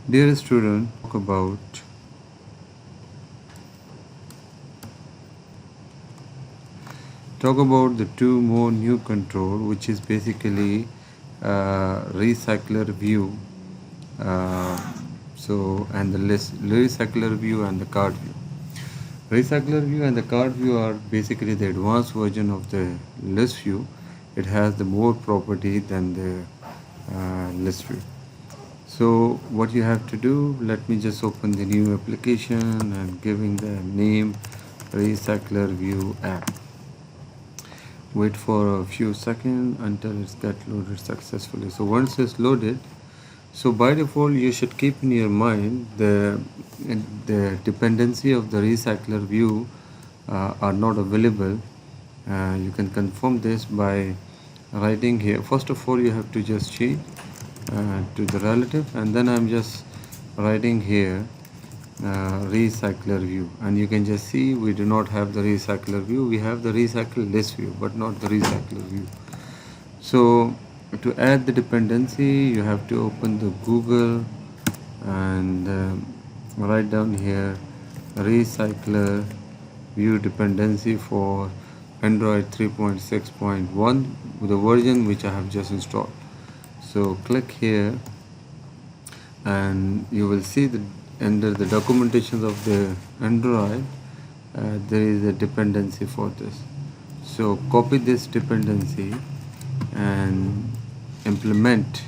Dear student, talk about the two more new control, which is basically RecyclerView. And the list RecyclerView and the CardView. RecyclerView and the CardView are basically the advanced version of the list view. It has the more property than the list view. So what you have to do, let me just open the new application and giving the name RecyclerView app. Wait for a few seconds until it's get loaded successfully. So once it's loaded, so by default you should keep in your mind the dependency of the RecyclerView are not available. You can confirm this by writing here. First of all, you have to just change to the relative, and then I'm just writing here RecyclerView, and you can just see we do not have the RecyclerView. We have the recycle list view but not the RecyclerView. So to add the dependency, you have to open the Google and write down here RecyclerView dependency for Android 3.6.1 with the version which I have just installed. So click here and you will see that under the documentations of the Android there is a dependency for this. So copy this dependency and implement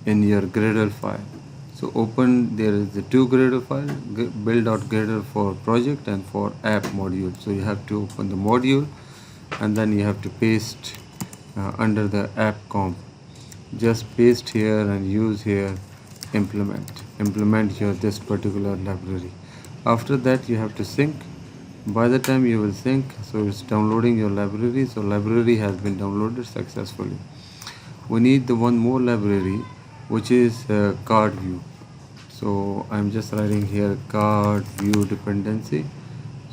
in your Gradle file. So open, there is the two Gradle file, build.gradle for project and for app module. So you have to open the module and then you have to paste under the app comp. Just paste here and use here implement here this particular library. After that you have to sync. By the time you will sync, so it's downloading your library. So library has been downloaded successfully. We need the one more library, which is CardView. So I'm just writing here CardView dependency.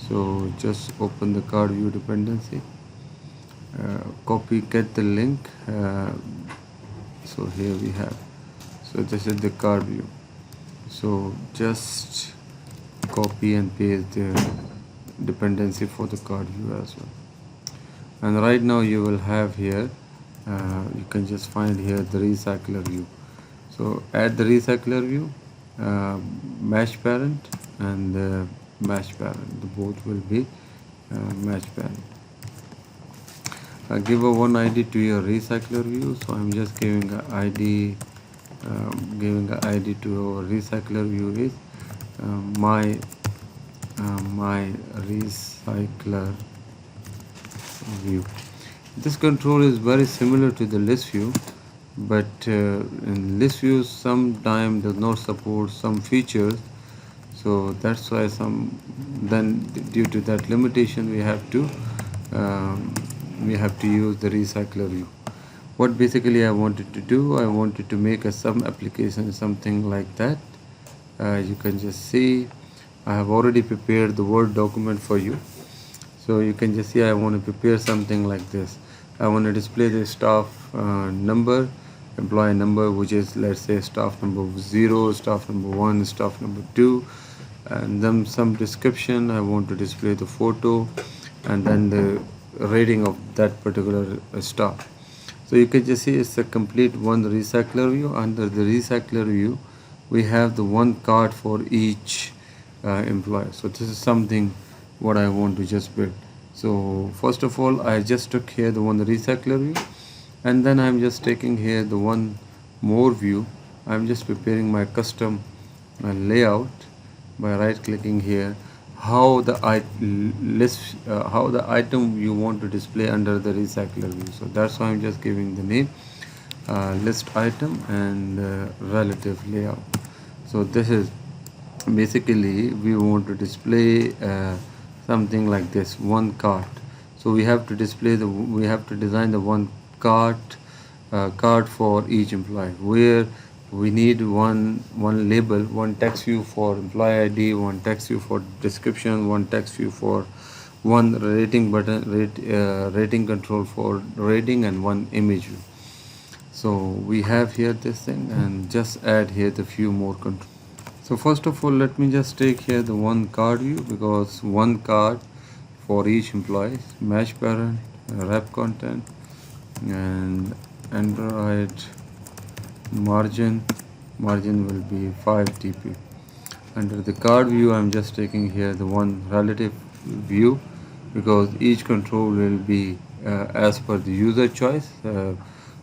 So just open the CardView dependency, copy, get the link. So here we have, so this is the CardView. So just copy and paste the dependency for the CardView as well. And right now you will have here, you can just find here the RecyclerView. So add the RecyclerView, match parent and match parent. The both will be match parent. Give a one ID to your RecyclerView. So I'm just giving a ID, giving a ID to our RecyclerView is my RecyclerView. This control is very similar to the list view, but in list view sometimes does not support some features. So that's why due to that limitation we have to use the RecyclerView. What basically I wanted to do, I wanted to make a some application, something like that. You can just see I have already prepared the Word document for you. So you can just see I want to prepare something like this. I want to display the staff number, employee number, which is, let's say, staff number 0, staff number 1, staff number 2, and then some description. I want to display the photo and then the rating of that particular staff. So you can just see it's a complete one RecyclerView. Under the RecyclerView we have the one card for each employee. So this is something what I want to just build. So first of all, I just took here the one RecyclerView, and then I'm just taking here the one more view. I'm just preparing my custom layout by right clicking here, how the item you want to display under the RecyclerView. So that's why I'm just giving the name list item and relative layout. So this is basically we want to display something like this, one cart. So we have to display we have to design the one cart for each employee, where we need one label, one text view for employee ID, one text view for description, one text view for one rating button, rating control for rating, and one image view. So we have here this thing, and just add here the few more control. So first of all, let me just take here the one card view, because one card for each employee, match parent, wrap content, and Android margin will be 5 dp. Under the card view, I'm just taking here the one relative view, because each control will be as per the user choice.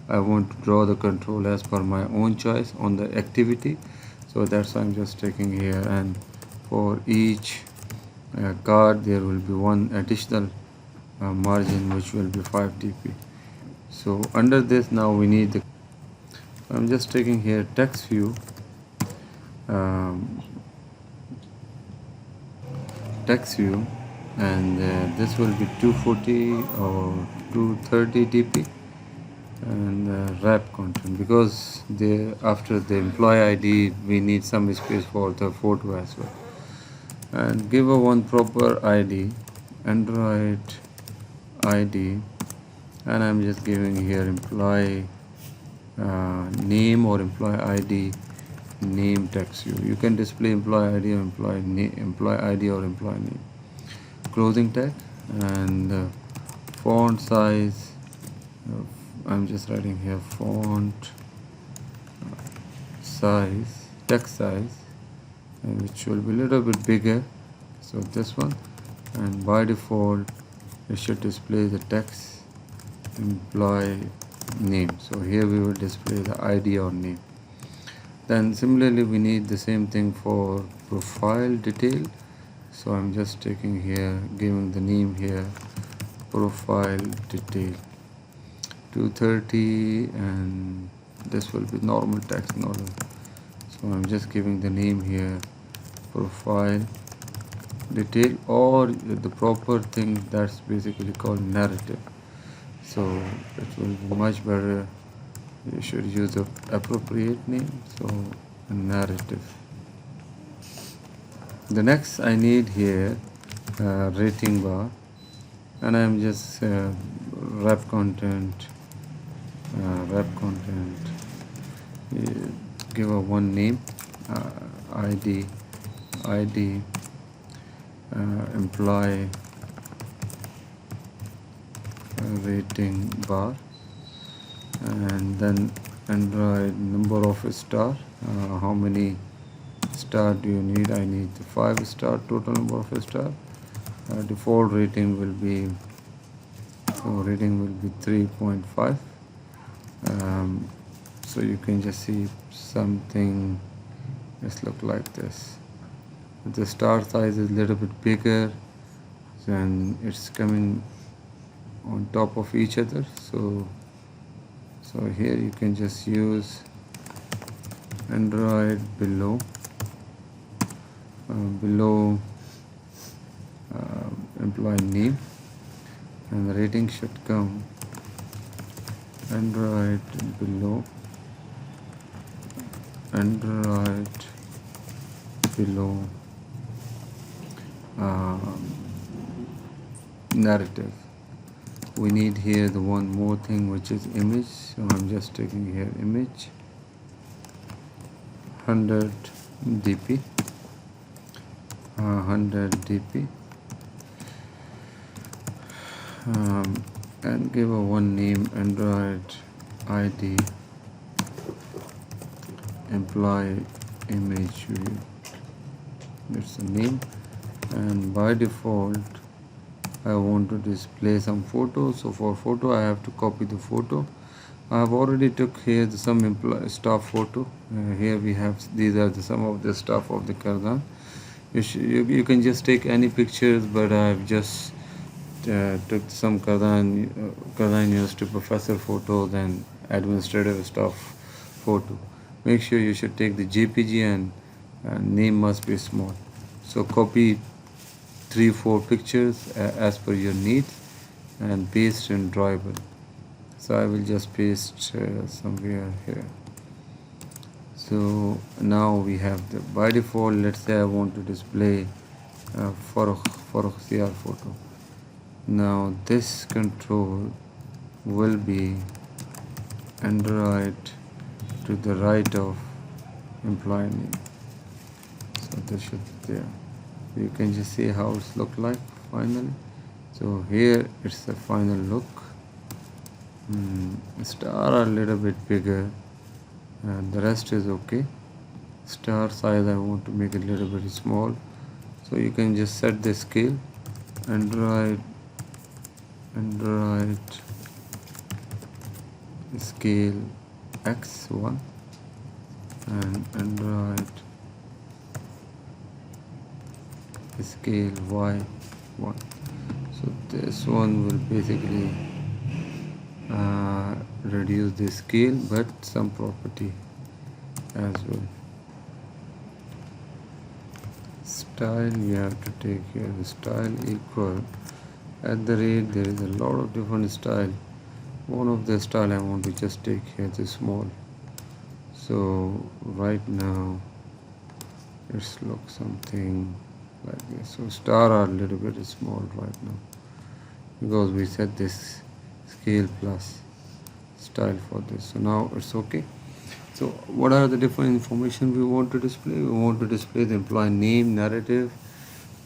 I want to draw the control as per my own choice on the activity, so that's why I'm just taking here. And for each card there will be one additional margin, which will be 5 dp. So under this, now we need the, I'm just taking here text view, um, and this will be 240 or 230 dp. And wrap content, because after the employee ID we need some space for the photo as well. And give a one proper ID, Android ID, and I'm just giving here employee name or employee ID name text view. You can display employee ID or employee ID or employee name. Closing tag, and font size, I'm just writing here font size, text size, which will be a little bit bigger, so this one. And by default it should display the text employee name, so here we will display the ID or name. Then similarly we need the same thing for profile detail, so I'm just taking here, giving the name here profile detail 230, and this will be normal text normal. So I'm just giving the name here profile detail, or the proper thing that's basically called narrative. So it will be much better, you should use the appropriate name, so narrative. The next I need here rating bar, and I'm just wrap content, give a one name, ID employee rating bar, and then Android number of star, how many star do you need? I need the 5 star, total number of star. Default rating will be 3.5. So you can just see something just look like this. The star size is a little bit bigger, and it's coming on top of each other, so here you can just use Android below employee name, and the rating should come Android below narrative. We need here the one more thing, which is image, so I'm just taking here image 100 dp, and give a one name Android ID employee image view. That's the name, and by default I want to display some photos. So for photo I have to copy the photo. I have already took here some employee staff photo. Here we have, these are some of the staff of the Kardan. You can just take any pictures, but I have just took some Kardan University professor photos and administrative staff photo. Make sure you should take the JPG, and name must be small. So copy 3-4 pictures as per your needs and paste in drawable. So I will just paste somewhere here. So now we have the, by default, let's say I want to display Farokh CR photo. Now this control will be Android to the right of employee name. So this should be there. You can just see how it's look like finally. So here it's the final look. Star are a little bit bigger and the rest is okay. Star size I want to make it a little bit small, so you can just set the scale. Android scale x1 and Android scale y1. So this one will basically reduce the scale but some property as well. Style, you have to take here the style equal at the rate. There is a lot of different style. One of the style I want to just take here the small. So right now let's look something like this. So star are a little bit small right now because we set this scale plus style for this. So now it's okay. So what are the different information we want to display? We want to display the employee name, narrative,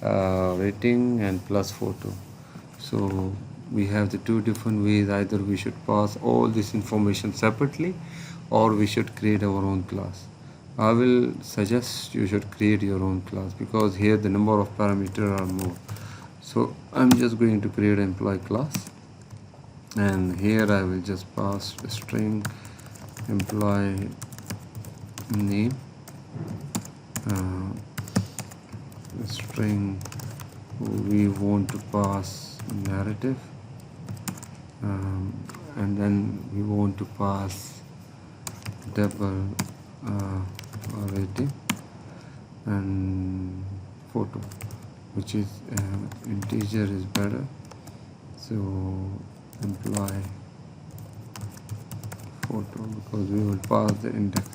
rating and plus photo. So we have the two different ways. Either we should pass all this information separately or we should create our own class. I will suggest you should create your own class because here the number of parameters are more. So I'm just going to create an employee class, and here I will just pass a string employee name, string we want to pass narrative, and then we want to pass double rating and photo, which is integer is better. So employee photo because we will pass the index.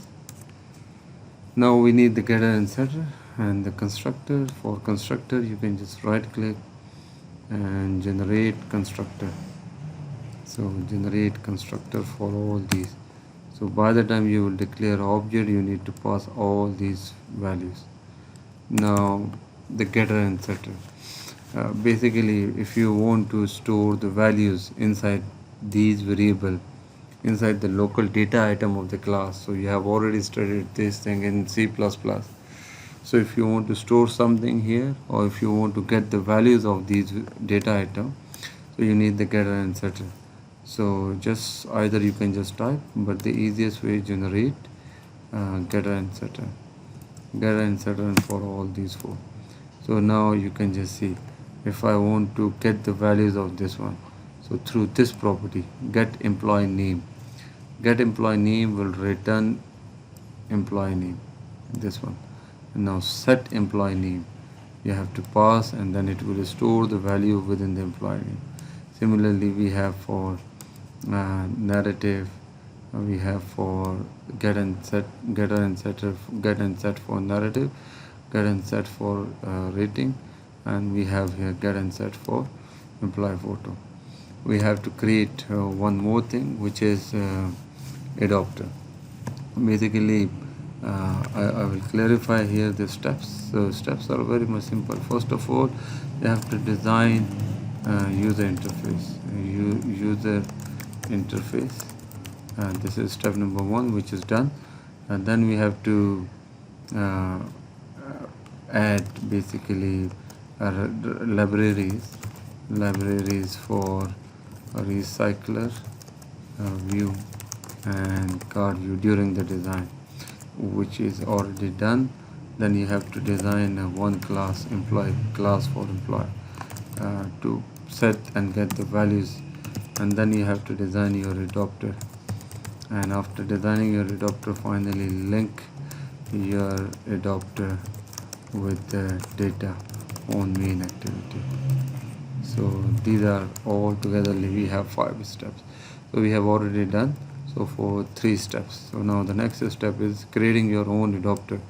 Now we need the getter and setter and the constructor. For constructor you can just right click and generate constructor. So generate constructor for all these. So by the time you will declare object, you need to pass all these values. Now the getter and setter. Basically if you want to store the values inside these variable inside the local data item of the class, so you have already studied this thing in C++. So if you want to store something here or if you want to get the values of these data item, so you need the getter and setter. So just either you can just type, but the easiest way is generate getter and setter for all these four. So now you can just see if I want to get the values of this one, so through this property get employee name will return employee name, this one. And now set employee name you have to pass, and then it will store the value within the employee name. Similarly we have for narrative, we have for get and set for narrative, get and set for rating, and we have here get and set for employee photo. We have to create one more thing, which is adapter. Basically I will clarify here the steps. So steps are very much simple. First of all, you have to design user interface. This is step number 1, which is done. And then we have to add basically libraries for RecyclerView and CardView during the design, which is already done. Then you have to design one class, employee class for employee, to set and get the values, and then you have to design your adapter. And after designing your adapter, finally link your adapter with the data on main activity. So these are all together we have 5 steps. So we have already done so for 3 steps. So now the next step is creating your own adapter.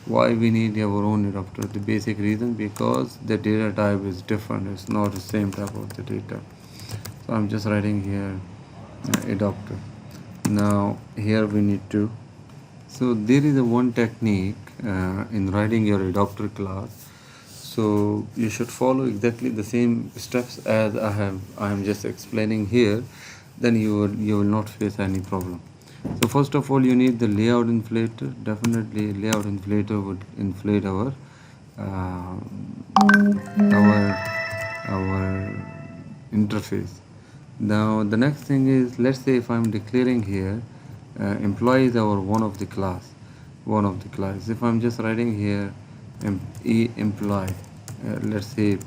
Why we need our own adapter? The basic reason, because the data type is different, it's not the same type of the data. So I'm just writing here adapter. Now here we need to, so there is a one technique in writing your adapter class. So you should follow exactly the same steps as I am just explaining here. Then you will not face any problem. So first of all, you need the layout inflator. Definitely, layout inflator would inflate uh, our interface. Now the next thing is, let's say if I'm declaring here employee is our one of the class. If I'm just writing here employee, let's say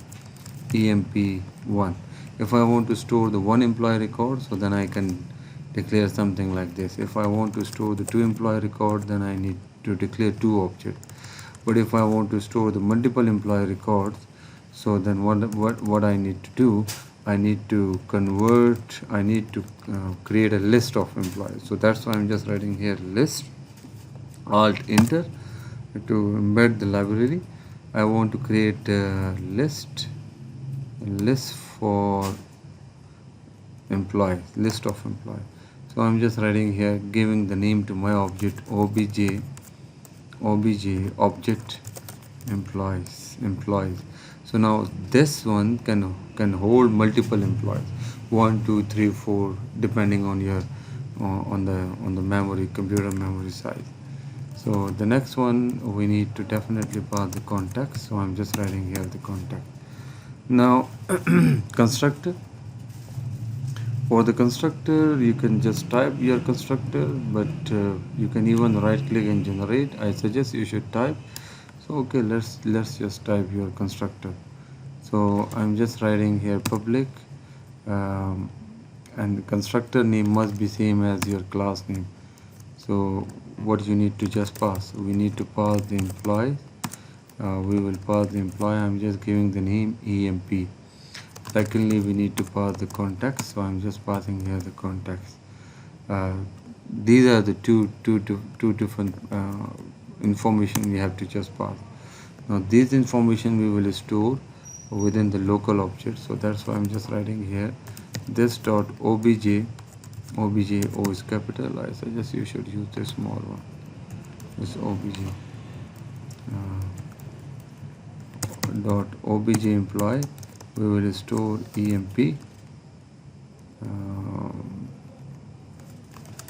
emp1. If I want to store the one employee record, so then I can declare something like this. If I want to store the two employee record, then I need to declare two objects. But if I want to store the multiple employee records, so then what I need to do, I need to create a list of employees. So that's why I'm just writing here list, alt enter to embed the library. I want to create a list for employees, list of employees. So I'm just writing here, giving the name to my object obj object employees. So now this one can hold multiple employees, 1 2 3 4, depending on your on the memory, computer memory size. So the next one, we need to definitely pass the context. So I'm just writing here the context. Now constructor. For the constructor, you can just type your constructor, but you can even right click and generate. I suggest you should type. So okay, let's just type your constructor. So I'm just writing here public, and the constructor name must be same as your class name. So what you need to just pass, we need to pass the employee. We will pass the employee. I'm just giving the name emp. Secondly, we need to pass the context, so I'm just passing here the context. These are the two different information we have to just pass. Now this information we will store within the local object, so that's why I'm just writing here this dot obj O is capital. I suggest you should use the small one, this obj dot obj employee. We will store emp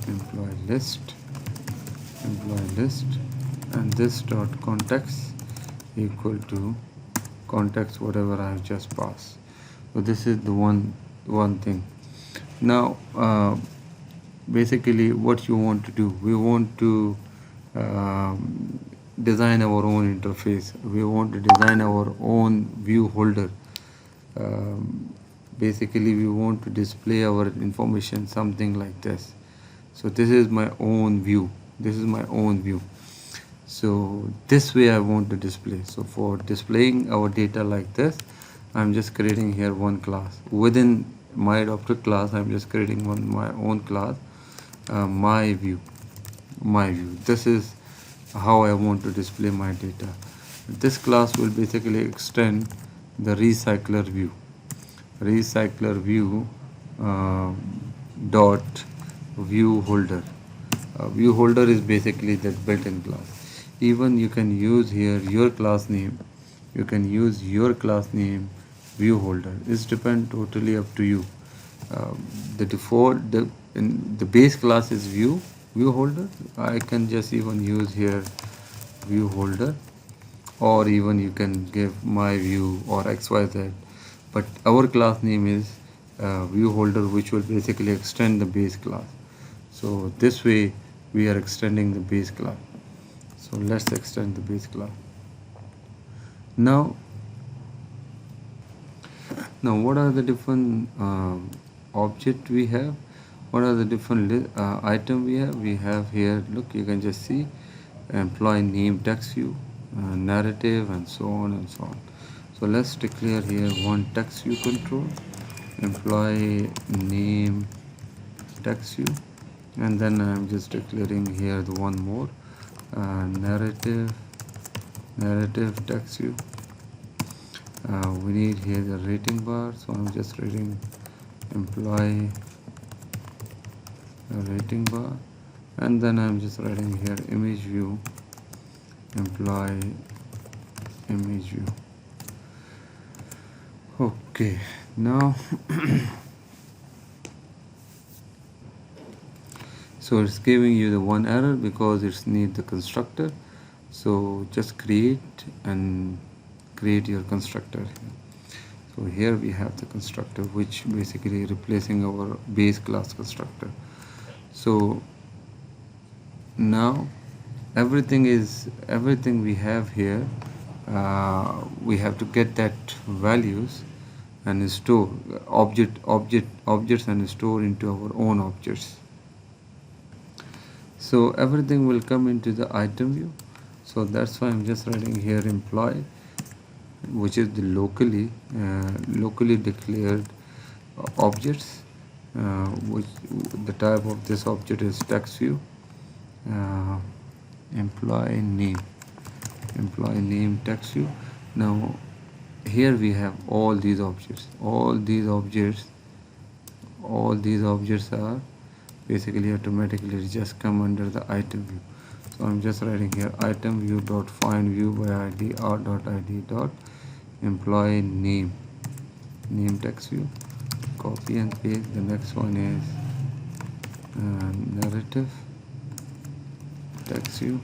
employee list, and this dot context equal to context whatever I have just passed. So this is the one thing. Now basically what you want to do, we want to design our own interface. We want to design our own view holder. Basically we want to display our information something like this. So this is my own view, so this way I want to display. So for displaying our data like this, I'm just creating here one class within my adapter class. I'm just creating my own class, my view. This is how I want to display my data. This class will basically extend the RecyclerView dot view holder. View holder is basically that built-in class. Even you can use here your class name. You can use your class name view holder. It's depend totally up to you. The default, the base class is view holder. I can just even use here view holder, or even you can give my view or xyz, but our class name is view holder, which will basically extend the base class. So this way we are extending the base class. So let's extend the base class. Now what are the different object we have? What are the different item we have? We have here, look, you can just see employee name text view, narrative, and so on and so on. So let's declare here one text view control, employee name text view, and then I'm just declaring here the one more narrative text view. We need here the rating bar, so I'm just writing employee rating bar, and then I'm just writing here image view employee image view. Okay, now so it's giving you the one error because it's need the constructor. So just create your constructor. So here we have the constructor, which basically replacing our base class constructor. So now everything we have here. We have to get that values and store objects and store into our own objects. So everything will come into the item view. So that's why I'm just writing here employee, which is the locally declared objects, which the type of this object is text view. Employee name text view. Now here we have all these objects. All these objects are basically automatically just come under the item view. So I'm just writing here item view dot find view by id r dot id dot employee name text view. Copy and paste. The next one is narrative text view.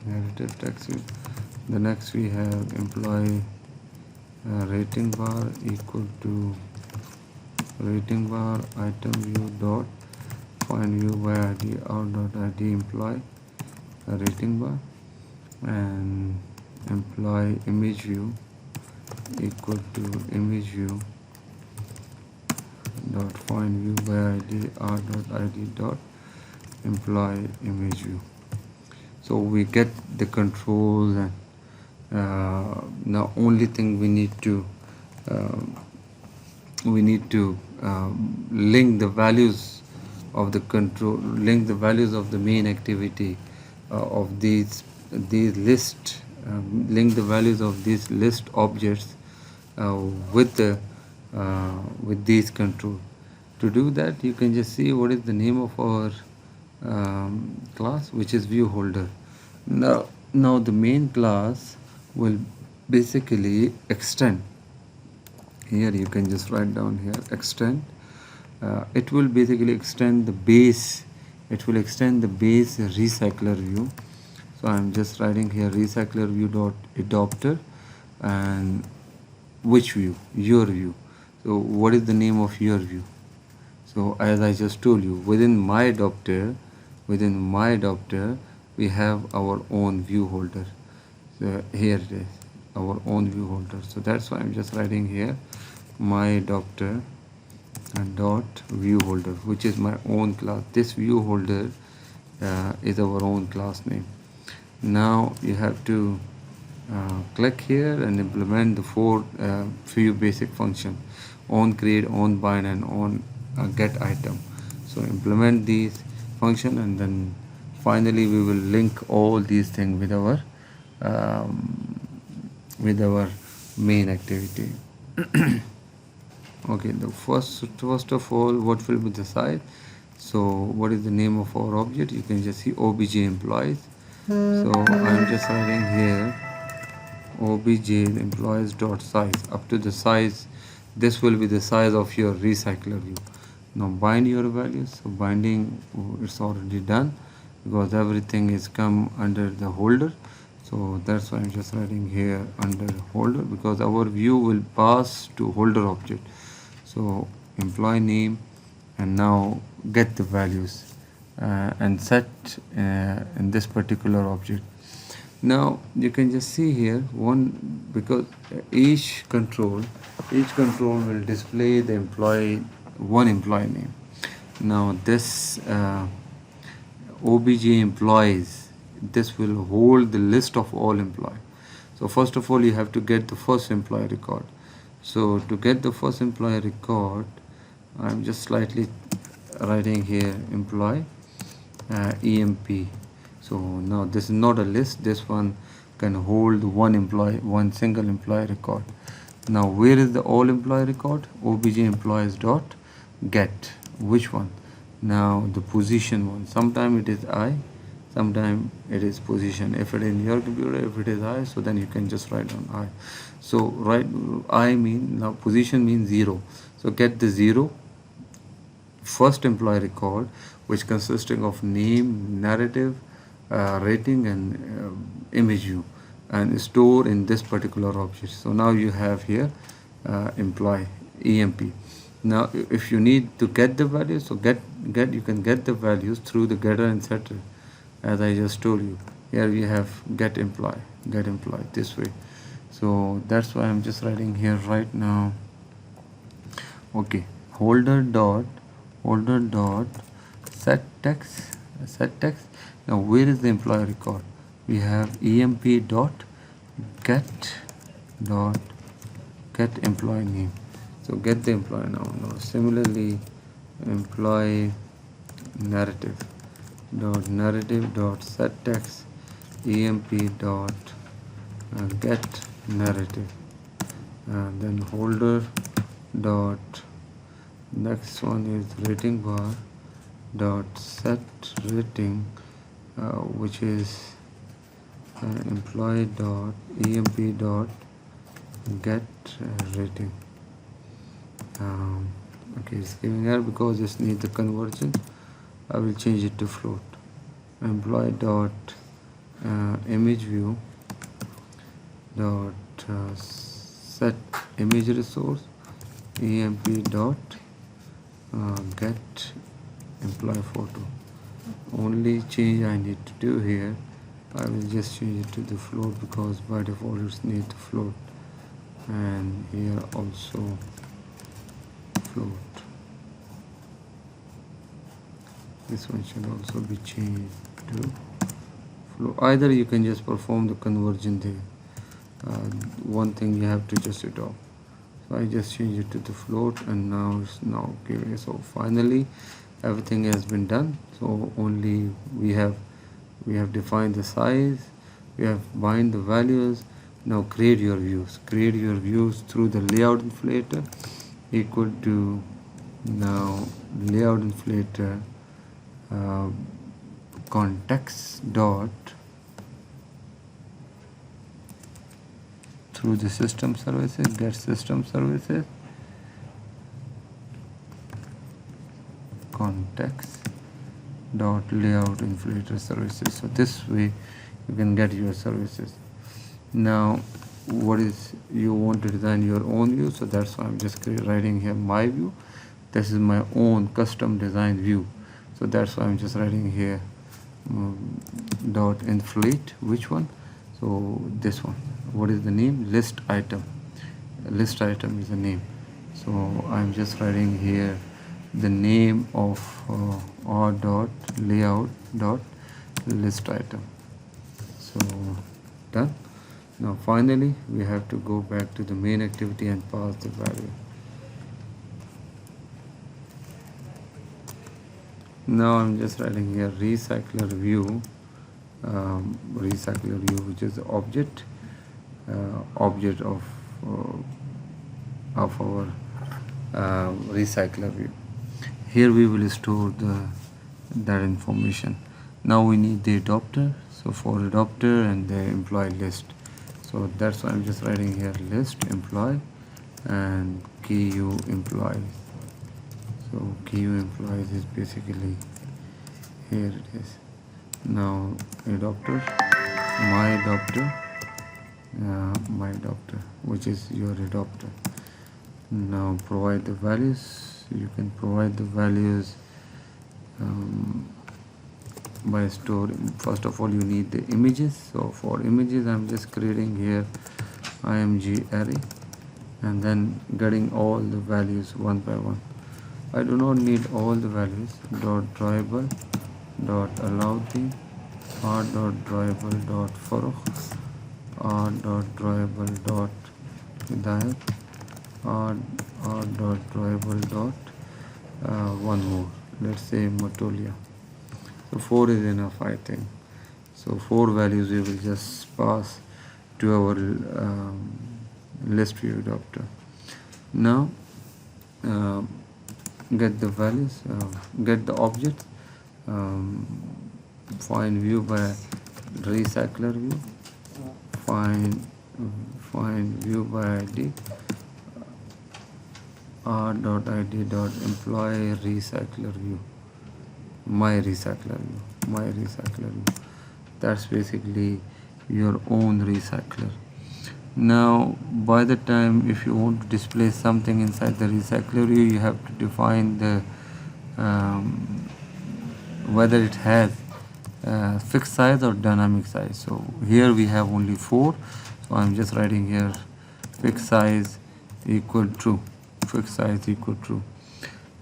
Narrative text view. The next we have employee rating bar equal to rating bar item view dot find view by id r dot id employee rating bar, and employee image view equal to image view dot find view by id r dot id dot employee image view. So we get the controls, and now only thing we need to link the values of the control, link the values of the main activity of these list, link the values of these list objects with these control. To do that, you can just see what is the name of our class, which is view holder. Now the main class will basically extend. Here you can just write down here extend. It will basically extend the base. It will extend the base recycler view. So I'm just writing here recycler view dot adapter, and which view? Your view. So what is the name of your view? So as I just told you, within my adapter we have our own view holder. So here it is, our own view holder. So that's why I'm just writing here my adapter and dot view holder, which is my own class. This view holder is our own class name. Now you have to click here and implement the four few basic function: on create, on bind, and on get item. So implement these function, and then finally we will link all these things with our main activity. Okay, the first of all, what will be the size? So what is the name of our object? You can just see obj employees. So I'm just writing here obj employees dot size up to the size. This will be the size of your recycler view. Now bind your values. So binding, it's already done because everything is come under the holder. So that's why I'm just writing here under holder, because our view will pass to holder object. So employee name, and now get the values and set in this particular object. Now you can just see here one, because each control will display the one employee name. Now this obj employees, this will hold the list of all employees. So first of all, you have to get the first employee record. So to get the first employee record, I'm just slightly writing here employee emp. So now this is not a list, this one can hold one single employee record. Now where is the all employee record? Obj employees dot get. Which one? Now the position one, sometime it is I, sometime it is position. If it is in your computer, if it is I, so then you can just write down I. So write I mean, now position means 0, so get the 0 first employee record, which consisting of name, narrative, rating, and image view, and store in this particular object. So now you have here employee emp. Now if you need to get the values, so get you can get the values through the getter and setter, as I just told you. Here we have get employee this way. So that's why I'm just writing here right now. Okay, holder dot set text. Now where is the employee record? We have emp dot get employee name. So get the employee now. Similarly, employee narrative dot set text emp dot get narrative, and then holder dot, next one is rating bar dot set rating, which is employee dot emp dot get rating. Okay, it's giving error because this needs the conversion. I will change it to float. Employee dot image view dot set image resource emp dot get employee photo. Only change I need to do here, I will just change it to the float, because by default it's need to float, and here also float. This one should also be changed to float. Either you can just perform the conversion there. One thing you have to just adopt. So I just change it to the float, and now it's now giving. So finally everything has been done. So only we have defined the size, we have bind the values. Now create your views through the layout inflator, equal to now layout inflator context dot through the system services, get system services context dot layout inflator services. So this way you can get your services. Now what is, you want to design your own view, so that's why I'm just writing here my view. This is my own custom design view, so that's why I'm just writing here dot inflate. Which one? So this one. What is the name? List item is the name. So I'm just writing here the name of r dot layout dot list item. So done. Now finally we have to go back to the main activity and pass the value. Now I'm just writing here RecyclerView, which is the object of our RecyclerView. Here we will store that information. Now we need the adapter. So for adapter and the employee list. So that's why I'm just writing here list employee and KU employees. So KU employees is basically, here it is. Now adapter, my adapter, which is your adapter. Now provide the values. You can provide the values by storing. First of all, you need the images. So for images, I'm just creating here img array and then getting all the values one by one. I do not need all the values. Dot drawable dot allow the r dot drawable dot farokh, r dot drawable dot hidayat, r dot drawable dot one more, let's say Matolia. So 4 is enough, I think. So 4 values we will just pass to our list view adapter. Now get the values, get the objects, um, find view by recycler view, find view by id, r.id.employee recycler view, my recycler view. That's basically your own recycler. Now by the time if you want to display something inside the recycler view, you have to define the whether it has fixed size or dynamic size. So here we have only 4, so I'm just writing here fixed size equal true, fixed size equal true.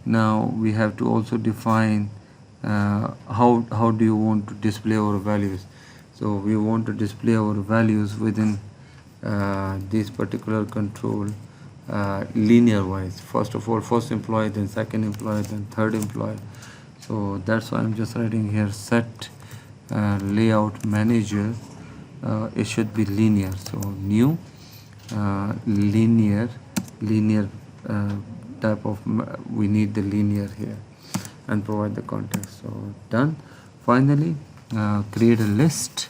Now we have to also define how do you want to display our values. So we want to display our values within this particular control linear wise. First of all, first employee, then second employee, then third employee. So that's why I'm just writing here set layout manager. It should be linear, so new linear type of we need the linear here and provide the context. So done. Finally create a list.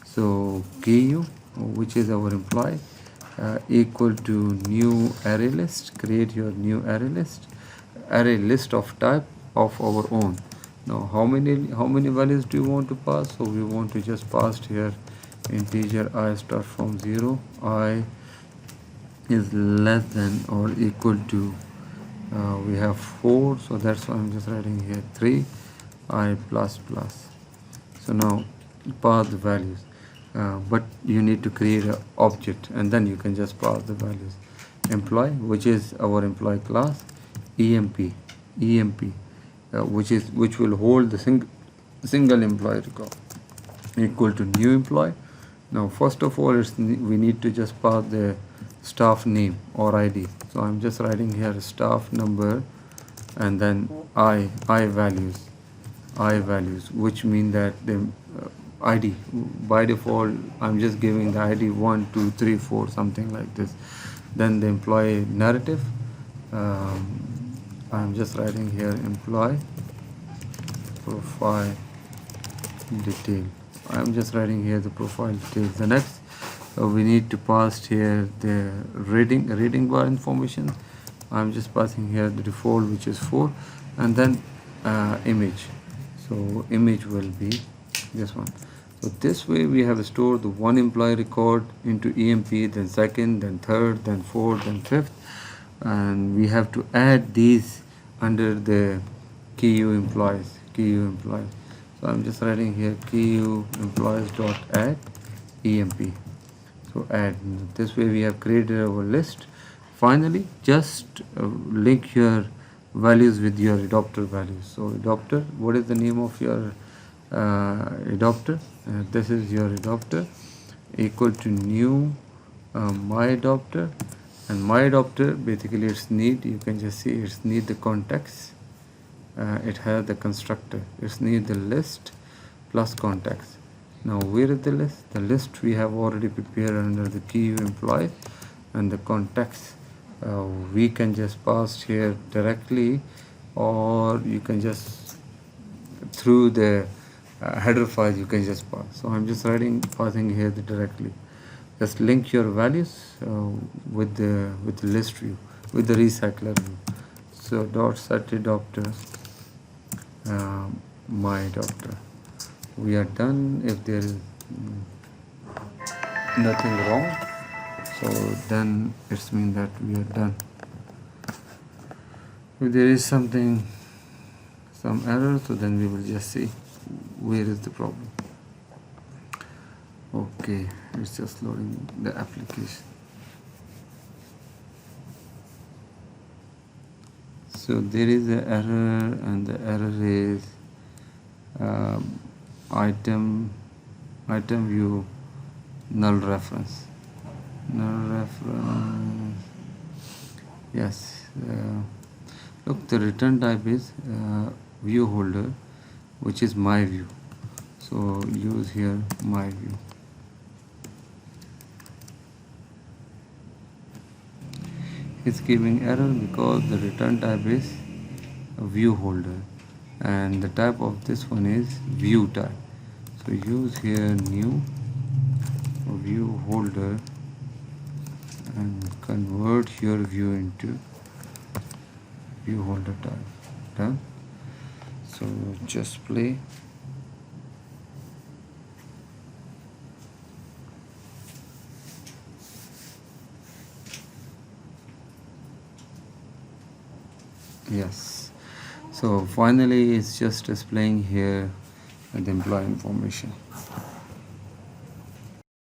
So KU, which is our employee, equal to new array list. Create your new array list of type of our own. Now how many values do you want to pass? So we want to just pass here integer I start from 0, I is less than or equal to we have 4, so that's why I'm just writing here 3 I plus plus. So now pass the values, but you need to create an object and then you can just pass the values. Employee, which is our employee class, emp which will hold the single employee record, equal to new employee. Now first of all we need to just pass the staff name or ID. So I'm just writing here staff number and then I values, which mean that the ID by default I'm just giving the ID 1 2 3 4 something like this. Then the employee narrative, I'm just writing here employee profile detail. I'm just writing here the profile details. The next we need to pass here the rating bar information. I'm just passing here the default, which is 4, and then image. So image will be this one. So this way we have stored the one employee record into EMP, then second, then third, then fourth, then fifth, and we have to add these under the KU employees. So I'm just writing here KU employees dot add EMP. So add. This way we have created our list. Finally, just link your values with your adopter values. So adopter, what is the name of your adopter? This is your adopter, equal to new my adopter, and my adopter basically its need, you can just see its need the context. It has the constructor, it's need the list plus context. Now where is the list? The list we have already prepared under the KU employee, and the context we can just pass here directly, or you can just through the header file you can just pass. So I'm just passing here directly. Just link your values with the list view, with the recycler view. So dot set adopter my adopter. We are done. If there is nothing wrong, so then it's mean that we are done. If there is some error, so then we will just see where is the problem. Okay, it's just loading the application. So there is an error, and the error is item view null reference. Yes, look, the return type is view holder, which is my view. So use here my view. It's giving error because the return type is a view holder, and the type of this one is view type. So use here new view holder and convert your view into view holder type. Done. So just play. Yes, so finally it's just displaying here the employee information.